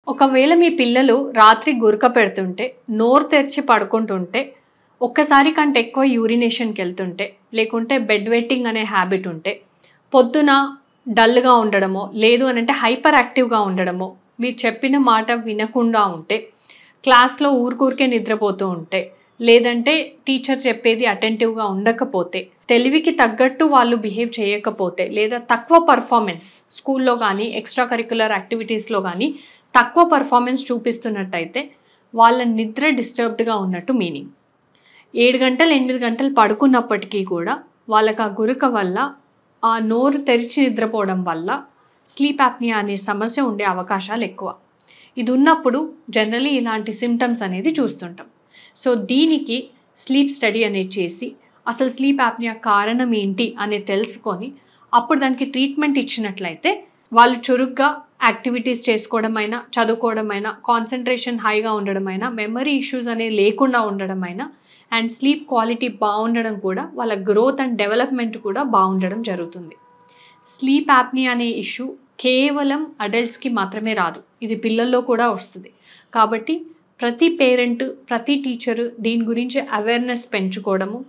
ఒకవేళ మీ పిల్లలు రాత్రి గురక పెడుతుంటే, నోరు తెరిచి పడుకుంటుంటే, ఒక్కసారి కంటే ఎక్కువ యూరినేషన్‌కి వెళ్తుంటే, లేకుంటే బెడ్ వెట్టింగ్ అనే హ్యాబిట్ ఉంటే, పొద్దున డల్‌గా ఉండడమో, లేదు అనంటే హైపర్ యాక్టివ్‌గా ఉండడమో, మీరు చెప్పిన మాట వినకుండా ఉంటే, క్లాస్‌లో ఊరికే నిద్రపోతూ ఉంటే, లేదంటే టీచర్ చెప్పేది అటెంటివ్‌గా ఉండకపోతే, తెలివికి తగ్గట్టు వాళ్ళు బిహేవ్ చేయకపోతే, లేదా తక్కువ పెర్ఫార్మెన్స్ స్కూల్‌లో గానీ, ఎక్స్‌ట్రా కరిక్యులర్ యాక్టివిటీస్‌లో గానీ తక్కువ పెర్ఫార్మెన్స్ చూపిస్తున్నట్టయితే, వాళ్ళ నిద్ర డిస్టర్బ్డ్‌గా ఉన్నట్టు మీనింగ్. 7 గంటలు, 8 గంటలు పడుకున్నప్పటికీ కూడా వాళ్ళకి ఆ గురక వల్ల, ఆ నోరు తెరిచి నిద్రపోవడం వల్ల స్లీప్ యాప్నియా అనే సమస్య ఉండే అవకాశాలెక్కువ. ఇది ఉన్నప్పుడు జనరల్లీ ఇలాంటి సింప్టమ్స్ అనేది చూస్తుంటాం. సో, దీనికి స్లీప్ స్టడీ అనేది చేసి, అసలు స్లీప్ యాప్నియా కారణం ఏంటి అనేది తెలుసుకొని, అప్పుడు దానికి ట్రీట్మెంట్ ఇచ్చినట్లయితే, వాళ్ళు చురుగ్గా యాక్టివిటీస్ చేసుకోవడమైనా, చదువుకోవడమైనా, కాన్సంట్రేషన్ హైగా ఉండడమైనా, మెమరీ ఇష్యూస్ అనేవి లేకుండా ఉండడమైనా అండ్ స్లీప్ క్వాలిటీ బావుండడం కూడా వాళ్ళ గ్రోత్ అండ్ డెవలప్‌మెంట్ కూడా బావుండడం జరుగుతుంది. స్లీప్ యాప్నియా అనే ఇష్యూ కేవలం అడల్ట్స్‌కి మాత్రమే రాదు. ఇది పిల్లల్లో కూడా వస్తది. కాబట్టి ప్రతి పేరెంట్, ప్రతి టీచరు దీని గురించి అవేర్‌నెస్ పెంచుకోవడము,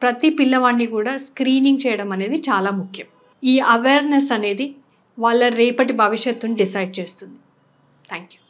ప్రతి పిల్లవాడిని కూడా స్క్రీనింగ్ చేయడం అనేది చాలా ముఖ్యం. ఈ అవేర్‌నెస్ అనేది వాళ్ళ రేపటి భవిష్యత్తుని డిసైడ్ చేస్తుంది. Thank you.